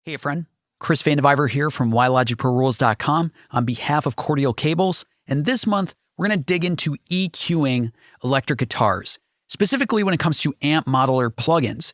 Hey friend, Chris Vandeviver here from WhyLogicProRules.com on behalf of Cordial Cables, and this month we're going to dig into EQing electric guitars, specifically when it comes to amp modeler plugins.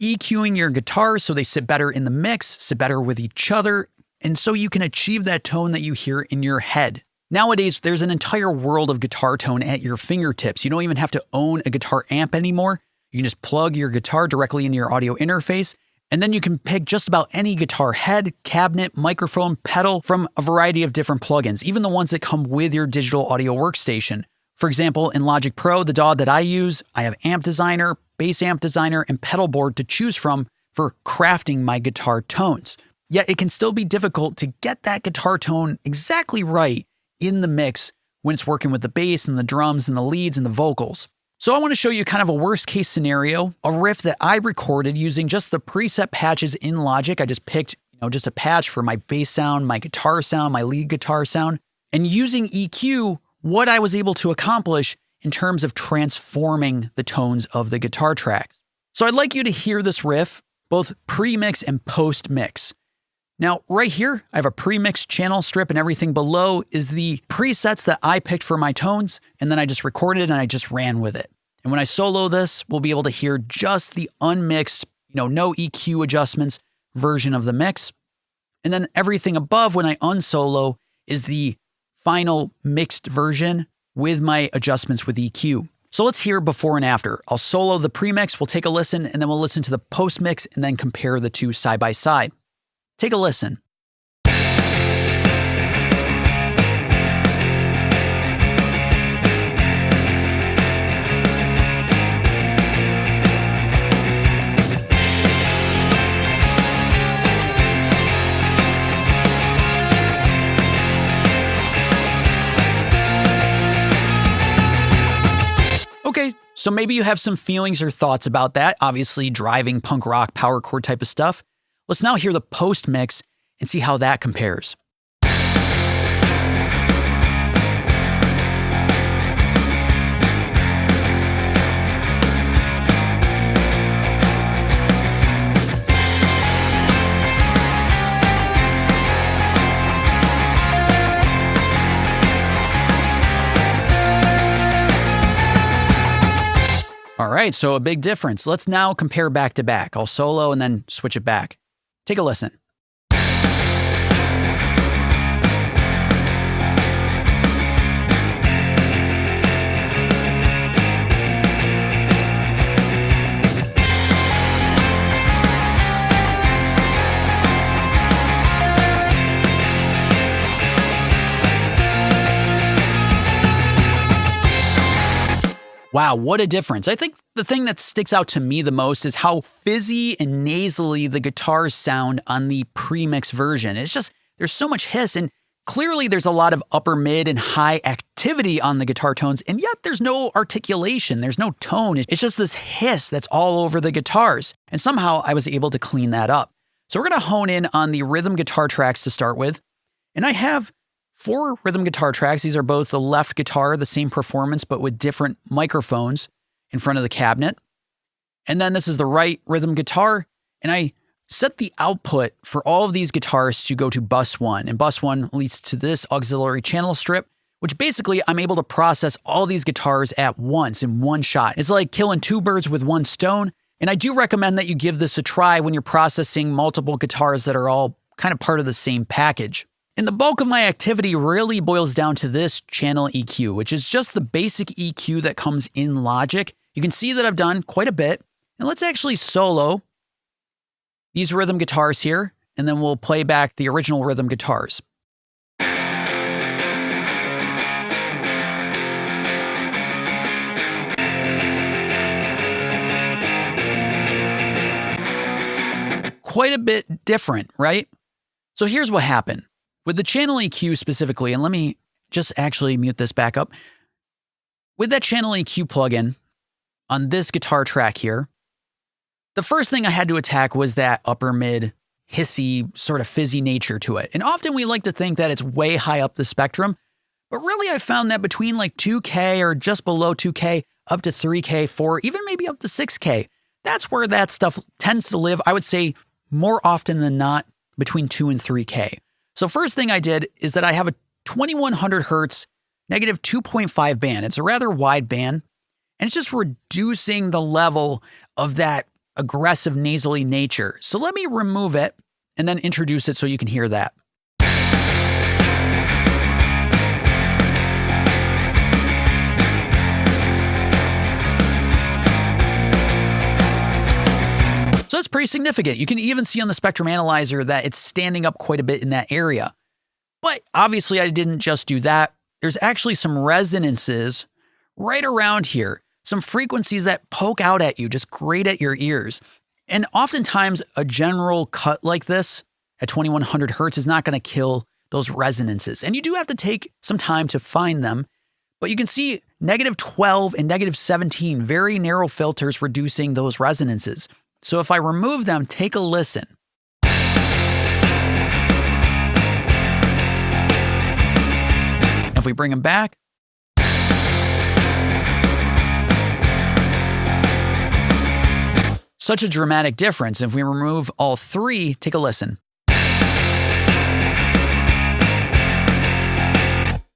EQing your guitars so they sit better in the mix, sit better with each other, and so you can achieve that tone that you hear in your head. Nowadays, there's an entire world of guitar tone at your fingertips. You don't even have to own a guitar amp anymore. You can just plug your guitar directly into your audio interface, and then you can pick just about any guitar head, cabinet, microphone, pedal from a variety of different plugins, even the ones that come with your digital audio workstation. For example, in Logic Pro, the DAW that I use, I have Amp Designer, Bass Amp Designer, and Pedal Board to choose from for crafting my guitar tones. Yet it can still be difficult to get that guitar tone exactly right in the mix when it's working with the bass and the drums and the leads and the vocals. So I want to show you kind of a worst case scenario, a riff that I recorded using just the preset patches in Logic. I just picked, just a patch for my bass sound, my guitar sound, my lead guitar sound, and using EQ, what I was able to accomplish in terms of transforming the tones of the guitar tracks. So I'd like you to hear this riff, both pre-mix and post-mix. Now, right here, I have a pre-mixed channel strip, and everything below is the presets that I picked for my tones, and then I just recorded and I just ran with it. And when I solo this, we'll be able to hear just the unmixed, no EQ adjustments version of the mix. And then everything above when I unsolo is the final mixed version with my adjustments with EQ. So let's hear before and after. I'll solo the pre-mix, we'll take a listen, and then we'll listen to the post-mix and then compare the two side by side. Take a listen. Okay, so maybe you have some feelings or thoughts about that, obviously driving punk rock power chord type of stuff. Let's now hear the post-mix and see how that compares. All right, so a big difference. Let's now compare back to back. I'll solo and then switch it back. Take a listen. Wow, what a difference. I think the thing that sticks out to me the most is how fizzy and nasally the guitars sound on the pre-mix version. It's just, there's so much hiss, and clearly there's a lot of upper, mid, and high activity on the guitar tones, and yet there's no articulation, there's no tone. It's just this hiss that's all over the guitars, and somehow I was able to clean that up. So we're going to hone in on the rhythm guitar tracks to start with, and I have 4 rhythm guitar tracks. These are both the left guitar, the same performance, but with different microphones in front of the cabinet. And then this is the right rhythm guitar. And I set the output for all of these guitars to go to bus 1. And bus 1 leads to this auxiliary channel strip, which basically I'm able to process all these guitars at once in one shot. It's like killing 2 birds with 1 stone. And I do recommend that you give this a try when you're processing multiple guitars that are all kind of part of the same package. And the bulk of my activity really boils down to this channel EQ, which is just the basic EQ that comes in Logic. You can see that I've done quite a bit. And let's actually solo these rhythm guitars here, and then we'll play back the original rhythm guitars. Quite a bit different, right? So here's what happened. With the channel EQ specifically, and let me just actually mute this back up. With that channel EQ plugin on this guitar track here, the first thing I had to attack was that upper mid, hissy, sort of fizzy nature to it. And often we like to think that it's way high up the spectrum, but really I found that between like 2K or just below 2K, up to 3K, 4, even maybe up to 6K, that's where that stuff tends to live, I would say, more often than not between 2 and 3K. So first thing I did is that I have a 2100 hertz negative 2.5 band. It's a rather wide band, and it's just reducing the level of that aggressive nasally nature. So let me remove it and then introduce it so you can hear that. So that's pretty significant. You can even see on the spectrum analyzer that it's standing up quite a bit in that area. But obviously I didn't just do that. There's actually some resonances right around here, some frequencies that poke out at you, just grate at your ears. And oftentimes a general cut like this at 2100 hertz is not going to kill those resonances. And you do have to take some time to find them. But you can see negative 12 and negative 17, very narrow filters reducing those resonances. So if I remove them, take a listen. If we bring them back, such a dramatic difference. If we remove all three, take a listen.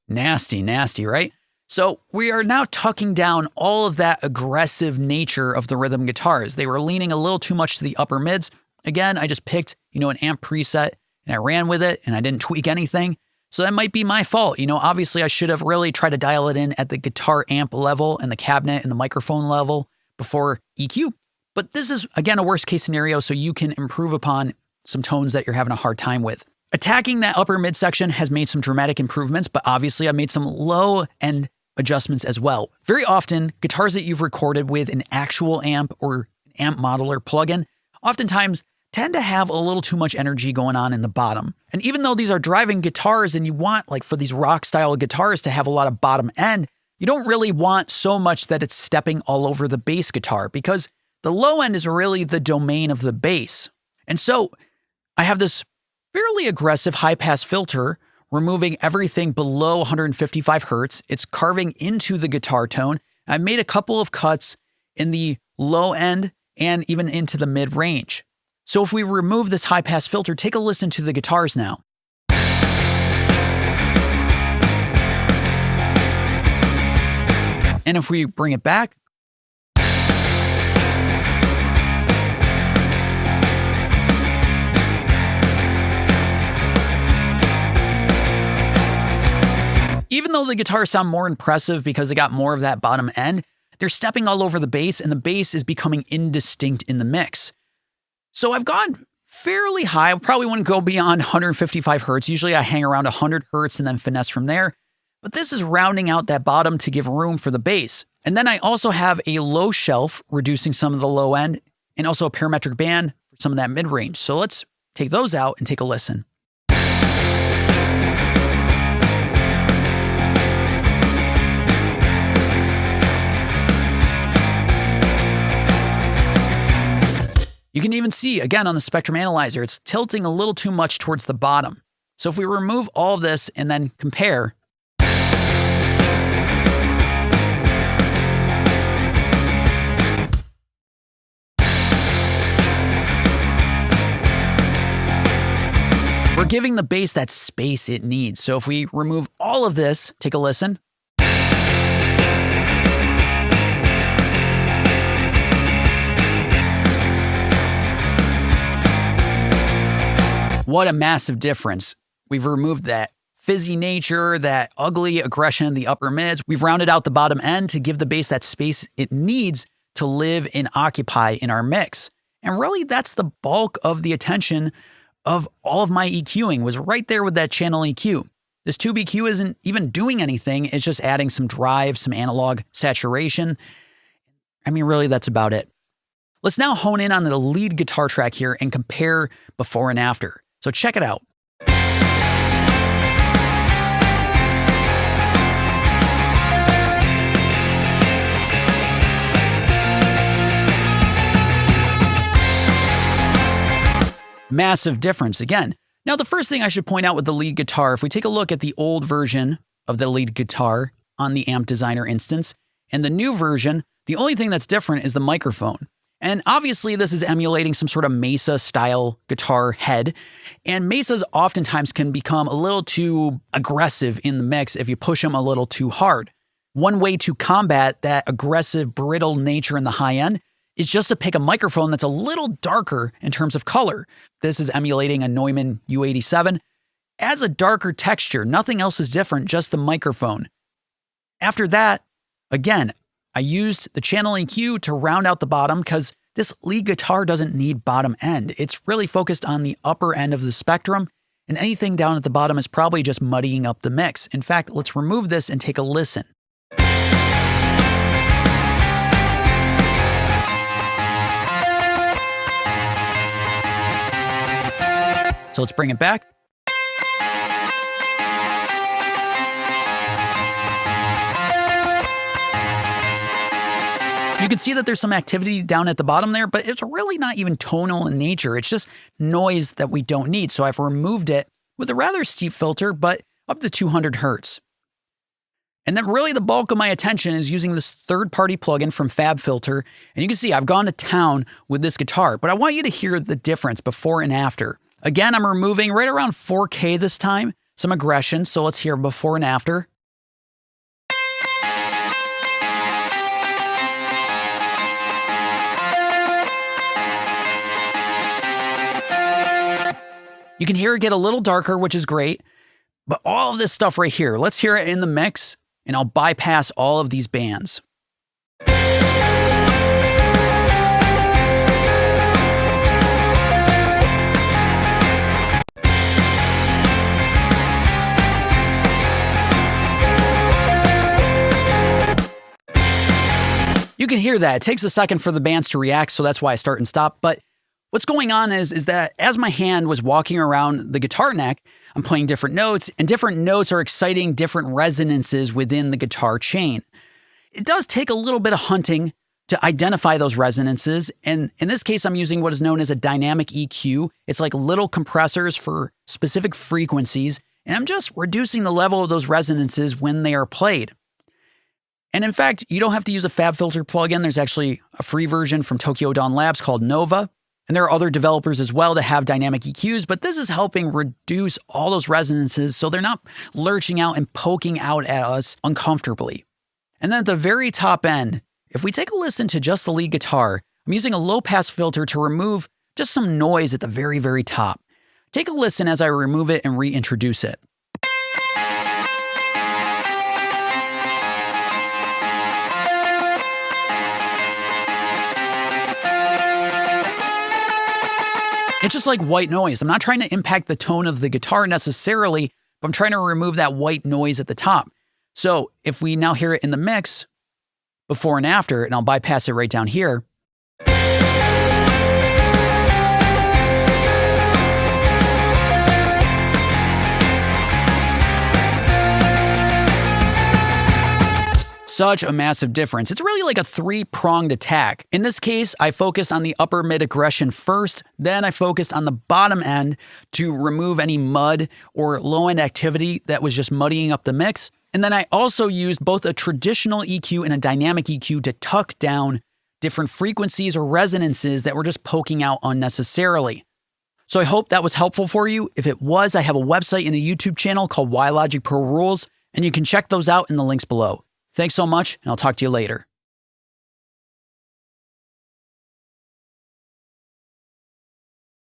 Nasty, nasty, right? So we are now tucking down all of that aggressive nature of the rhythm guitars. They were leaning a little too much to the upper mids. Again, I just picked, an amp preset and I ran with it and I didn't tweak anything. So that might be my fault. Obviously I should have really tried to dial it in at the guitar amp level and the cabinet and the microphone level before EQ. But this is, again, a worst case scenario, so you can improve upon some tones that you're having a hard time with. Attacking that upper midsection has made some dramatic improvements, but obviously I've made some low end adjustments as well. Very often, guitars that you've recorded with an actual amp or amp modeler plugin oftentimes tend to have a little too much energy going on in the bottom. And even though these are driving guitars and you want, like for these rock style guitars to have a lot of bottom end, you don't really want so much that it's stepping all over the bass guitar, because the low end is really the domain of the bass. And so I have this fairly aggressive high pass filter removing everything below 155 hertz. It's carving into the guitar tone. I made a couple of cuts in the low end and even into the mid range. So if we remove this high pass filter, take a listen to the guitars now. And if we bring it back, even though the guitars sound more impressive because they got more of that bottom end, they're stepping all over the bass and the bass is becoming indistinct in the mix. So I've gone fairly high. I probably wouldn't go beyond 155 hertz. Usually I hang around 100 hertz and then finesse from there. But this is rounding out that bottom to give room for the bass. And then I also have a low shelf, reducing some of the low end, and also a parametric band for some of that mid-range. So let's take those out and take a listen. You can even see, again, on the spectrum analyzer, it's tilting a little too much towards the bottom. So if we remove all of this and then compare, we're giving the bass that space it needs. So if we remove all of this, take a listen. What a massive difference. We've removed that fizzy nature, that ugly aggression in the upper mids. We've rounded out the bottom end to give the bass that space it needs to live and occupy in our mix. And really, that's the bulk of the attention of all of my EQing, was right there with that channel EQ. This tube EQ isn't even doing anything. It's just adding some drive, some analog saturation. I mean, really, that's about it. Let's now hone in on the lead guitar track here and compare before and after. So check it out. Massive difference again. Now, the first thing I should point out with the lead guitar, if we take a look at the old version of the lead guitar on the Amp Designer instance and the new version, the only thing that's different is the microphone. And obviously this is emulating some sort of Mesa style guitar head. And Mesas oftentimes can become a little too aggressive in the mix if you push them a little too hard. One way to combat that aggressive, brittle nature in the high end is just to pick a microphone that's a little darker in terms of color. This is emulating a Neumann U87. Adds a darker texture. Nothing else is different, just the microphone. After that, again, I used the channel EQ to round out the bottom because this lead guitar doesn't need bottom end. It's really focused on the upper end of the spectrum, and anything down at the bottom is probably just muddying up the mix. In fact, let's remove this and take a listen. So let's bring it back. You can see that there's some activity down at the bottom there, but it's really not even tonal in nature. It's just noise that we don't need. So I've removed it with a rather steep filter, but up to 200 hertz. And then really the bulk of my attention is using this third-party plugin from FabFilter. And you can see I've gone to town with this guitar, but I want you to hear the difference before and after. Again, I'm removing right around 4K this time, some aggression. So let's hear before and after. You can hear it get a little darker, which is great. But all of this stuff right here, let's hear it in the mix, and I'll bypass all of these bands. You can hear that. It takes a second for the bands to react, so that's why I start and stop. But what's going on is that as my hand was walking around the guitar neck, I'm playing different notes, and different notes are exciting different resonances within the guitar chain. It does take a little bit of hunting to identify those resonances, and in this case, I'm using what is known as a dynamic EQ. It's like little compressors for specific frequencies, and I'm just reducing the level of those resonances when they are played. And in fact, you don't have to use a FabFilter plugin. There's actually a free version from Tokyo Dawn Labs called Nova. And there are other developers as well that have dynamic EQs, but this is helping reduce all those resonances so they're not lurching out and poking out at us uncomfortably. And then at the very top end, if we take a listen to just the lead guitar, I'm using a low-pass filter to remove just some noise at the very, very top. Take a listen as I remove it and reintroduce it. It's just like white noise. I'm not trying to impact the tone of the guitar necessarily, but I'm trying to remove that white noise at the top. So if we now hear it in the mix, before and after, and I'll bypass it right down here. Such a massive difference. It's really like a three-pronged attack. In this case, I focused on the upper mid aggression first, then I focused on the bottom end to remove any mud or low-end activity that was just muddying up the mix. And then I also used both a traditional EQ and a dynamic EQ to tuck down different frequencies or resonances that were just poking out unnecessarily. So I hope that was helpful for you. If it was, I have a website and a YouTube channel called Why Logic Pro Rules, and you can check those out in the links below. Thanks so much, and I'll talk to you later.